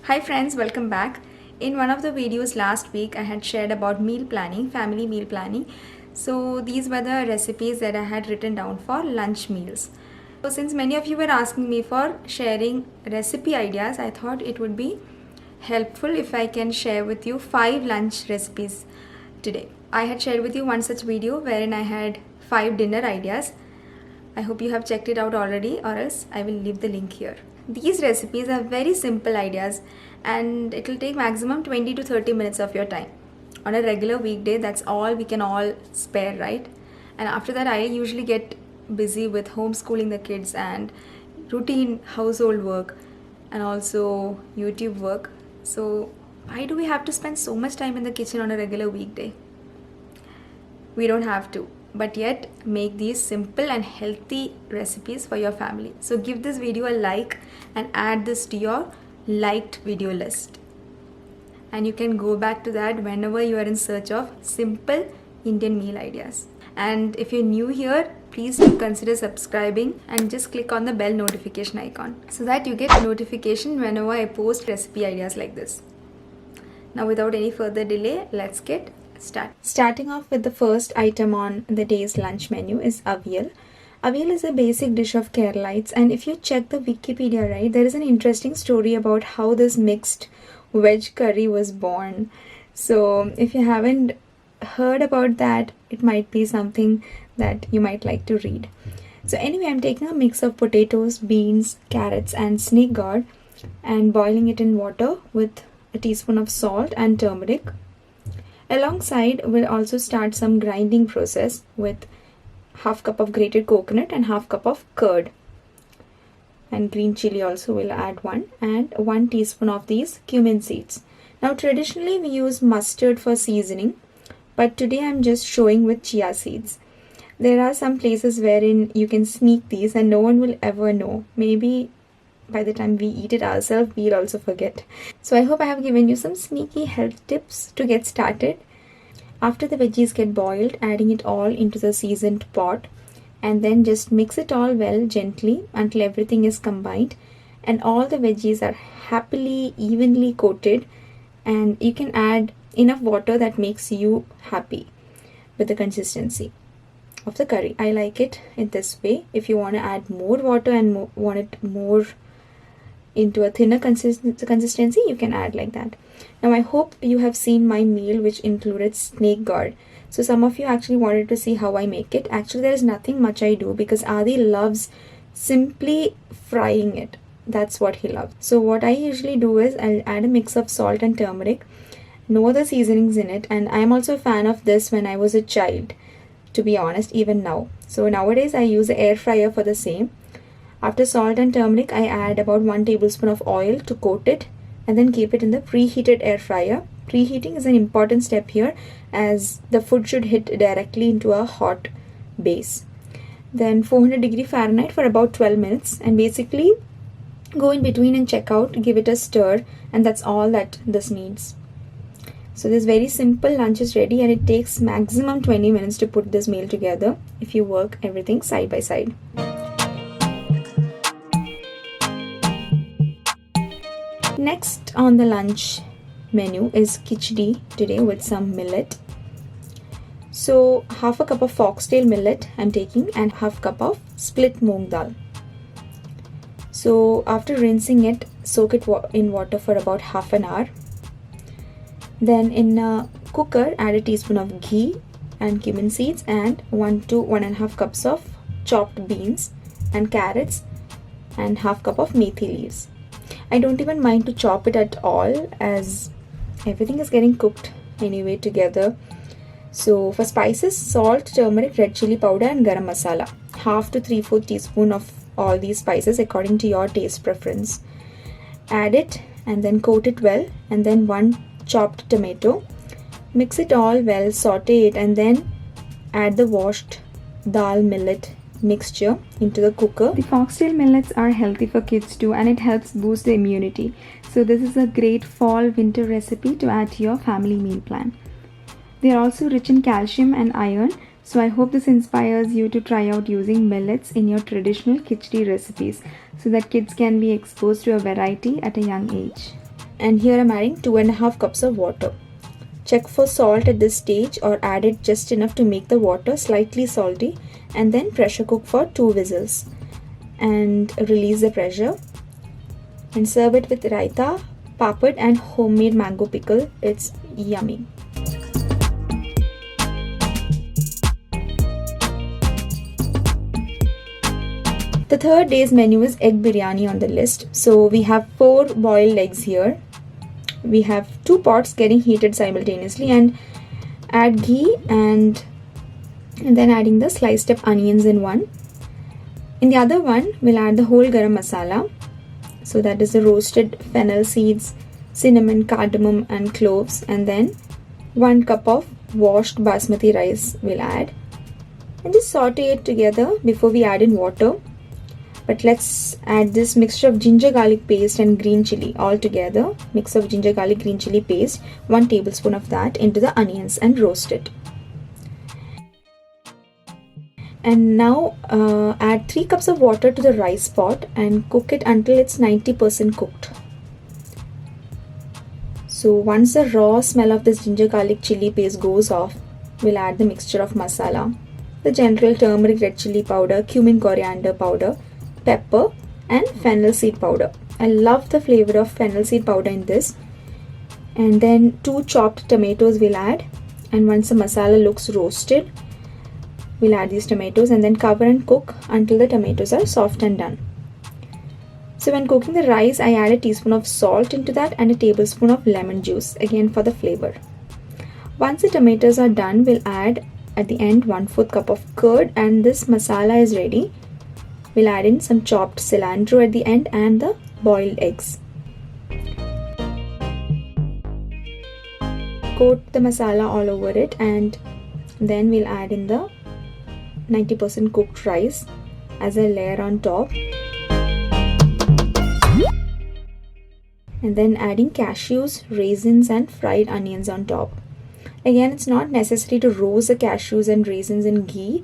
Hi friends, welcome back. In one of the videos last week I had shared about meal planning, family meal planning. So these were the recipes that I had written down for lunch meals. So since many of you were asking me for sharing recipe ideas, I thought it would be helpful if I can share with you 5 lunch recipes today. I had shared with you one such video wherein I had 5 dinner ideas. I hope you have checked it out already, or else I will leave the link here. These recipes are very simple ideas and it will take maximum 20 to 30 minutes of your time. On a regular weekday, that's all we can all spare, right? And after that, I usually get busy with homeschooling the kids and routine household work and also YouTube work. So why do we have to spend so much time in the kitchen on a regular weekday? We don't have to, but yet make these simple and healthy recipes for your family. So give this video a like and add this to your liked video list. And you can go back to that whenever you are in search of simple Indian meal ideas. And if you're new here, please do consider subscribing and just click on the bell notification icon so that you get notification whenever I post recipe ideas like this. Now without any further delay, let's get starting off with the first item on the day's lunch menu is Avil. Avil is a basic dish of Keralites, and if you check the Wikipedia, right, there is an interesting story about how this mixed veg curry was born. So if you haven't heard about that, it might be something that you might like to read. So anyway, I'm taking a mix of potatoes, beans, carrots and snake gourd and boiling it in water with a teaspoon of salt and turmeric. Alongside, we'll also start some grinding process with half cup of grated coconut and half cup of curd. And green chili also will add one, and 1 teaspoon of these cumin seeds. Now traditionally we use mustard for seasoning, but today I'm just showing with chia seeds. There are some places wherein you can sneak these and no one will ever know. Maybe by the time we eat it ourselves, we'll also forget. So I hope I have given you some sneaky health tips to get started. After the veggies get boiled, adding it all into the seasoned pot and then just mix it all well gently until everything is combined and all the veggies are happily evenly coated, and you can add enough water that makes you happy with the consistency of the curry. I like it in this way. If you want to add more water and want it more into a thinner consistency, you can add like that. Now I hope you have seen my meal which included snake gourd. So some of you actually wanted to see how I make it. Actually there is nothing much I do because Adi loves simply frying it. That's what he loves. So what I usually do is I'll add a mix of salt and turmeric, no other seasonings in it, and I'm also a fan of this when I was a child, to be honest, even now. So nowadays I use the air fryer for the same. After salt and turmeric, I add about 1 tablespoon of oil to coat it and then keep it in the preheated air fryer. Preheating is an important step here as the food should hit directly into a hot base. Then 400 Fahrenheit for about 12 minutes and basically go in between and check out, give it a stir, and that's all that this needs. So this very simple lunch is ready and it takes maximum 20 minutes to put this meal together if you work everything side by side. Next on the lunch menu is Khichdi today with some millet. So half a cup of foxtail millet I'm taking and half cup of split moong dal. So after rinsing it, soak it in water for about half an hour. Then in a cooker, add a teaspoon of ghee and cumin seeds and 1 to 1.5 cups of chopped beans and carrots and half cup of methi leaves. I don't even mind to chop it at all as everything is getting cooked anyway together. So for spices, salt, turmeric, red chili powder and garam masala. Half to 3/4 teaspoon of all these spices according to your taste preference. Add it and then coat it well, and then 1 chopped tomato. Mix it all well, saute it, and then add the washed dal millet mixture into the cooker. The foxtail millets are healthy for kids too, and it helps boost the immunity. So this is a great fall winter recipe to add to your family meal plan. They are also rich in calcium and iron, so I hope this inspires you to try out using millets in your traditional khichdi recipes so that kids can be exposed to a variety at a young age. And here I'm adding 2.5 cups of water. Check for salt at this stage or add it just enough to make the water slightly salty, and then pressure cook for 2 whistles and release the pressure and serve it with raita, papad and homemade mango pickle. It's yummy. The third day's menu is egg biryani on the list. So we have 4 boiled eggs here. We have 2 pots getting heated simultaneously, and add ghee and then adding the sliced up onions in one. In the other one, we'll add the whole garam masala. So that is the roasted fennel seeds, cinnamon, cardamom and cloves, and then 1 cup of washed basmati rice we'll add. And just saute it together before we add in water. But let's add this mixture of ginger garlic paste and green chili all together. Mix of ginger garlic green chili paste, 1 tablespoon of that into the onions and roast it. And now add 3 cups of water to the rice pot and cook it until it's 90% cooked. So once the raw smell of this ginger garlic chili paste goes off, we'll add the mixture of masala, the general turmeric red chili powder, cumin coriander powder, pepper and fennel seed powder. I love the flavor of fennel seed powder in this. And then 2 chopped tomatoes we'll add, and once the masala looks roasted, we'll add these tomatoes and then cover and cook until the tomatoes are soft and done. So when cooking the rice, I add a teaspoon of salt into that and a tablespoon of lemon juice, again for the flavor. Once the tomatoes are done, we'll add at the end 1/4 cup of curd, and this masala is ready. We'll add in some chopped cilantro at the end and the boiled eggs. Coat the masala all over it, and then we'll add in the 90% cooked rice as a layer on top. And then adding cashews, raisins and fried onions on top. Again, it's not necessary to roast the cashews and raisins in ghee,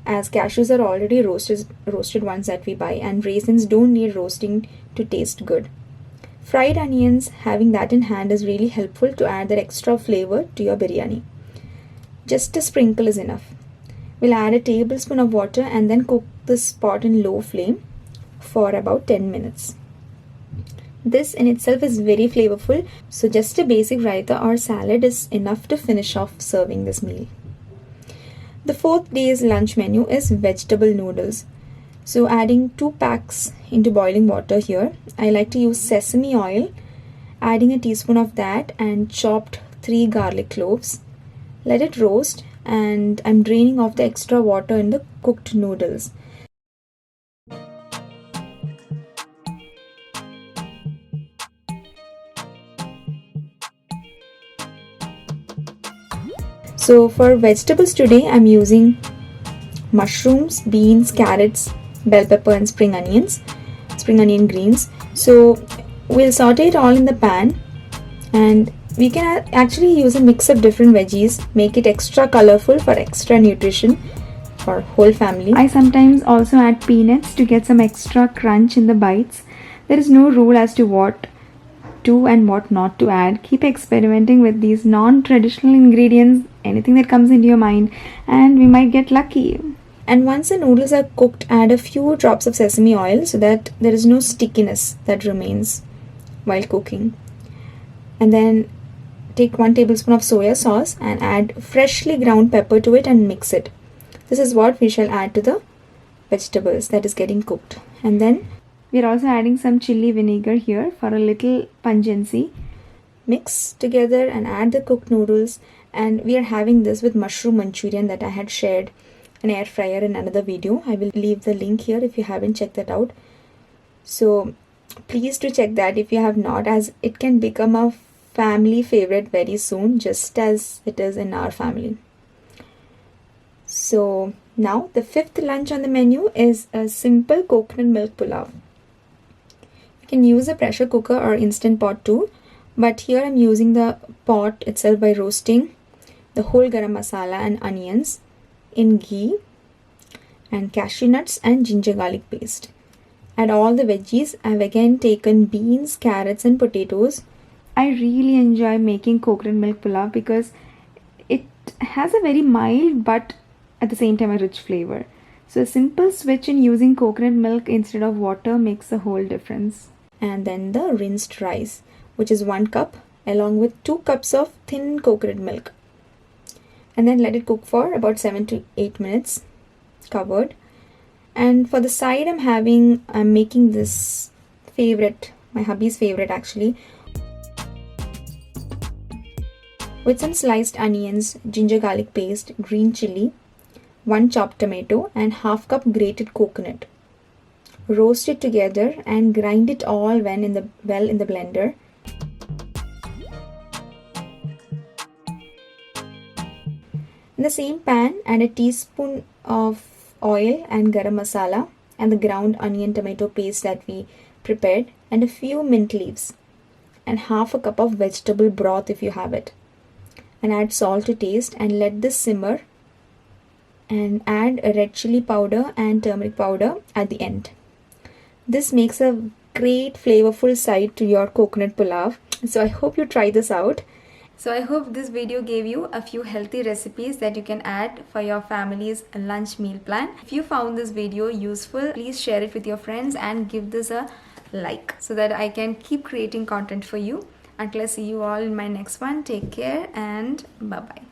as cashews are already roasted ones that we buy, and raisins don't need roasting to taste good. Fried onions, having that in hand, is really helpful to add that extra flavor to your biryani. Just a sprinkle is enough. We'll add a tablespoon of water and then cook this pot in low flame for about 10 minutes. This in itself is very flavorful, so just a basic raita or salad is enough to finish off serving this meal. The 4th day's lunch menu is vegetable noodles. So adding 2 packs into boiling water here. I like to use sesame oil, adding a teaspoon of that and chopped 3 garlic cloves. Let it roast, and I'm draining off the extra water in the cooked noodles. So for vegetables today, I'm using mushrooms, beans, carrots, bell pepper and spring onion greens. So we'll saute it all in the pan, and we can actually use a mix of different veggies, make it extra colorful for extra nutrition for whole family. I sometimes also add peanuts to get some extra crunch in the bites. There is no rule as to what to and what not to add. Keep experimenting with these non-traditional ingredients, anything that comes into your mind, and we might get lucky. And once the noodles are cooked, add a few drops of sesame oil so that there is no stickiness that remains while cooking. And then take 1 tablespoon of soya sauce and add freshly ground pepper to it and mix it. This is what we shall add to the vegetables that is getting cooked. And then we are also adding some chili vinegar here for a little pungency. Mix together and add the cooked noodles, and we are having this with mushroom Manchurian that I had shared an air fryer in another video. I will leave the link here if you haven't checked that out. So please do check that if you have not, as it can become a family favorite very soon, just as it is in our family. So now the 5th lunch on the menu is a simple coconut milk pulao. You can use a pressure cooker or instant pot too, but here I'm using the pot itself by roasting the whole garam masala and onions in ghee and cashew nuts and ginger garlic paste. Add all the veggies. I've again taken beans, carrots and potatoes I really enjoy making coconut milk pulao because it has a very mild but at the same time a rich flavor. So a simple switch in using coconut milk instead of water makes a whole difference. And then the rinsed rice, which is 1 cup along with 2 cups of thin coconut milk. And then let it cook for about 7 to 8 minutes covered. And for the side I'm making this favorite, my hubby's favorite actually, with some sliced onions, ginger garlic paste, green chili, 1 chopped tomato and half cup grated coconut. Roast it together and grind it all well in the blender. In the same pan, add a teaspoon of oil and garam masala and the ground onion tomato paste that we prepared and a few mint leaves and half a cup of vegetable broth if you have it. And add salt to taste and let this simmer, and add a red chili powder and turmeric powder at the end. This makes a great flavorful side to your coconut pulao. So I hope you try this out. So I hope this video gave you a few healthy recipes that you can add for your family's lunch meal plan. If you found this video useful, please share it with your friends and give this a like so that I can keep creating content for you. Until I see you all in my next one, take care and bye-bye.